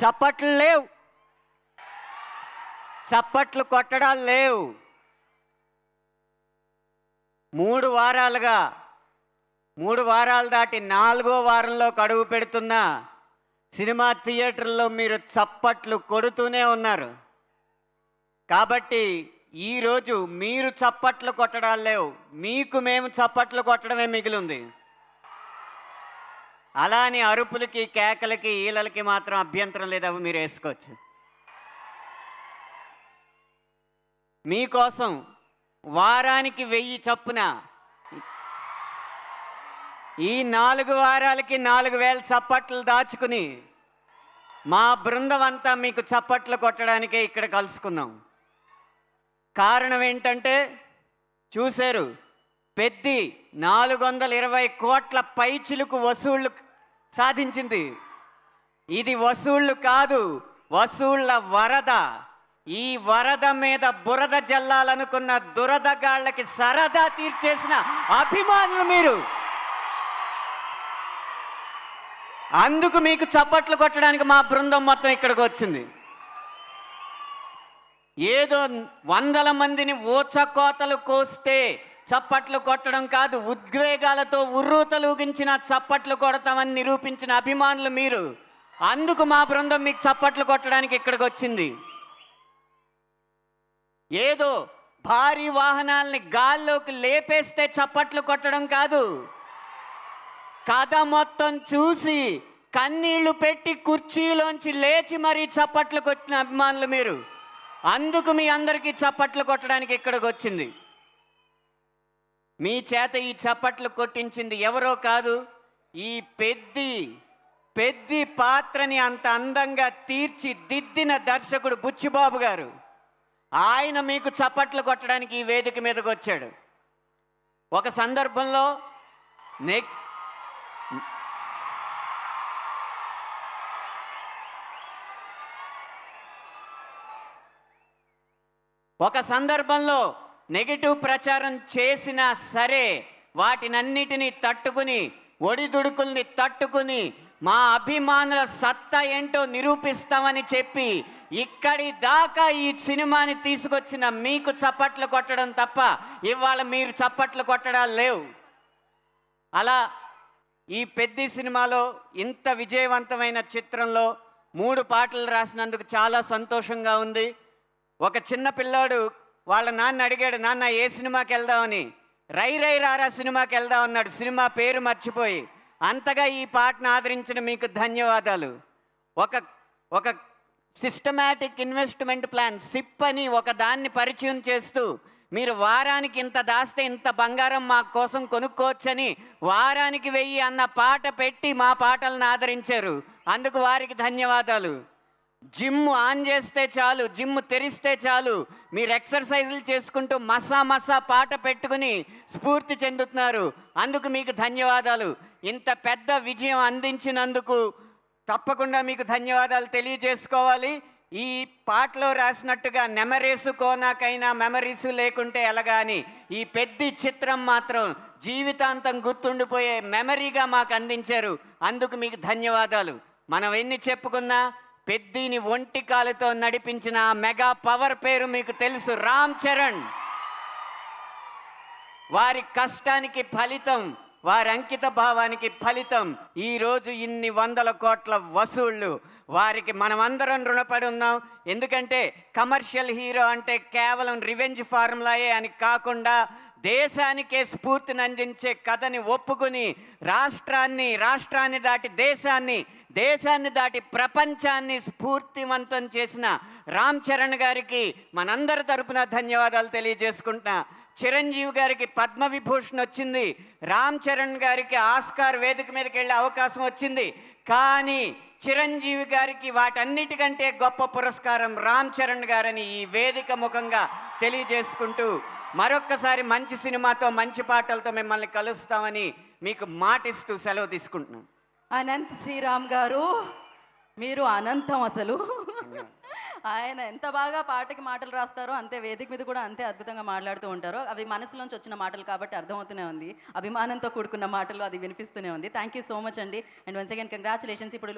చప్పట్లు లేవు, చప్పట్లు కొట్టడాలు లేవు. 3 వారాలు దాటి 4వ వారంలో అడుగు పెడుతున్న సినిమా థియేటర్లో మీరు చప్పట్లు కొడుతూనే ఉన్నారు. కాబట్టి ఈరోజు మీరు చప్పట్లు కొట్టడాలు లేవు, మీకు మేము చప్పట్లు కొట్టడమే మిగిలింది. అలా అని అరుపులకి, కేకలకి, ఈలలకి మాత్రం అభ్యంతరం లేదు, అవి మీరు వేసుకోవచ్చు. మీకోసం వారానికి 1000 చొప్పున ఈ 4 వారాలకి 4000 చప్పట్లు దాచుకుని మా బృందం అంతా మీకు చప్పట్లు కొట్టడానికే ఇక్కడ కలుసుకున్నాం. కారణం ఏంటంటే చూశారు, పెద్ది 420 కోట్ల పైచిలుకు వసూళ్లు సాధించింది. ఇది వసూళ్లు కాదు, వసూళ్ల వరద. ఈ వరద మీద బురద జల్లాలనుకున్న దురదగాళ్ళకి సరదా తీర్చేసిన అభిమానులు మీరు. అందుకు మీకు చప్పట్లు కొట్టడానికి మా బృందం మొత్తం ఇక్కడికి వచ్చింది. ఏదో 100 మందిని ఊచకోతలు కోస్తే చప్పట్లు కొట్టడం కాదు, ఉద్వేగాలతో ఉర్రూతలూగించిన చప్పట్లు కొడతామని నిరూపించిన అభిమానులు మీరు. అందుకు మా బృందం మీకు చప్పట్లు కొట్టడానికి ఇక్కడికి వచ్చింది. ఏదో భారీ వాహనాల్ని గాల్లోకి లేపేస్తే చప్పట్లు కొట్టడం కాదు, కథ మొత్తం చూసి కన్నీళ్లు పెట్టి కుర్చీలోంచి లేచి మరీ చప్పట్లు కొట్టిన అభిమానులు మీరు. అందుకు మీ అందరికీ చప్పట్లు కొట్టడానికి ఇక్కడికి వచ్చింది. మీ చేత ఈ చప్పట్లు కొట్టించింది ఎవరో కాదు, ఈ పెద్ది పాత్రని అంత అందంగా తీర్చిదిద్దిన దర్శకుడు బుచ్చిబాబు గారు. ఆయన మీకు చప్పట్లు కొట్టడానికి ఈ వేదిక మీదకి వచ్చాడు. ఒక సందర్భంలో నెగిటివ్ ప్రచారం చేసినా సరే వాటినన్నిటినీ తట్టుకుని, ఒడిదుడుకుల్ని తట్టుకుని మా అభిమానుల సత్తా ఏంటో నిరూపిస్తామని చెప్పి ఇక్కడి దాకా ఈ సినిమాని తీసుకొచ్చిన మీకు చప్పట్లు కొట్టడం తప్ప ఇవాళ మీరు చప్పట్లు కొట్టడాలు లేవు. అలా ఈ పెద్ద సినిమాలో ఇంత విజయవంతమైన చిత్రంలో 3 పాటలు రాసినందుకు చాలా సంతోషంగా ఉంది. ఒక చిన్న పిల్లాడు వాళ్ళ నాన్న అడిగాడు, నాన్న ఏ సినిమాకి వెళ్దామని. రై రై రారా సినిమాకి వెళ్దాం అన్నాడు, సినిమా పేరు మర్చిపోయి. అంతగా ఈ పాటను ఆదరించిన మీకు ధన్యవాదాలు. ఒక సిస్టమాటిక్ ఇన్వెస్ట్మెంట్ ప్లాన్ సిప్ అని ఒక దాన్ని పరిచయం చేస్తూ మీరు వారానికి ఇంత దాస్తే ఇంత బంగారం మా కోసం కొనుక్కోవచ్చని వారానికి 1000 అన్న పాట పెట్టి మా పాటలను ఆదరించారు. అందుకు వారికి ధన్యవాదాలు. జిమ్ ఆన్ చేస్తే చాలు, జిమ్ తెరిస్తే చాలు, మీరు ఎక్సర్సైజులు చేసుకుంటూ మసా పాట పెట్టుకుని స్ఫూర్తి చెందుతున్నారు. అందుకు మీకు ధన్యవాదాలు. ఇంత పెద్ద విజయం అందించినందుకు తప్పకుండా మీకు ధన్యవాదాలు తెలియజేసుకోవాలి. ఈ పాటలో రాసినట్టుగా నెమరేసుకోనాకైనా మెమరీసు లేకుంటే ఎలాగాని ఈ పెద్ద చిత్రం మాత్రం జీవితాంతం గుర్తుండిపోయే మెమరీగా మాకు అందించారు. అందుకు మీకు ధన్యవాదాలు. మనం ఎన్ని చెప్పుకున్నా పెద్దిని ఒంటి కాలుతో నడిపించిన మెగా పవర్ పేరు మీకు తెలుసు, రామ్ చరణ్. వారి కష్టానికి ఫలితం, వారి అంకిత భావానికి ఫలితం ఈరోజు ఇన్ని 100 కోట్ల వసూళ్ళు. వారికి మనమందరం రుణపడి ఉన్నాం. ఎందుకంటే కమర్షియల్ హీరో అంటే కేవలం రివెంజ్ ఫార్ములాయే అని కాకుండా దేశానికే స్ఫూర్తిని అందించే కథని ఒప్పుకుని రాష్ట్రాన్ని దాటి దేశాన్ని దాటి ప్రపంచాన్ని స్ఫూర్తివంతం చేసిన రామ్ చరణ్ గారికి మనందరి తరపున ధన్యవాదాలు తెలియజేసుకుంటున్నా. చిరంజీవి గారికి పద్మవిభూషణ్ వచ్చింది, రామ్ చరణ్ గారికి ఆస్కార్ వేదిక మీదకి వెళ్ళే అవకాశం వచ్చింది. కానీ చిరంజీవి గారికి వాటన్నిటికంటే గొప్ప పురస్కారం రామ్ చరణ్ గారని ఈ వేదిక ముఖంగా తెలియజేసుకుంటూ మరొక్కసారి మంచి సినిమాతో మంచి పాటలతో మిమ్మల్ని కలుస్తామని మీకు మాటిస్తూ సెలవు తీసుకుంటున్నాను. అనంత్ శ్రీరామ్ గారు, మీరు అనంతం అసలు. ఆయన ఎంత బాగా పాటకి మాటలు రాస్తారో అంతే వేదిక మీద కూడా అంతే అద్భుతంగా మాట్లాడుతూ ఉంటారో. అవి మనసులోంచి వచ్చిన మాటలు కాబట్టి అర్థమవుతూనే ఉంది, అభిమానంతో కూడుకున్న మాటలు అది వినిపిస్తూనే ఉంది. థ్యాంక్ యూ సో మచ్ అండి. And once again congratulations. ఇప్పుడు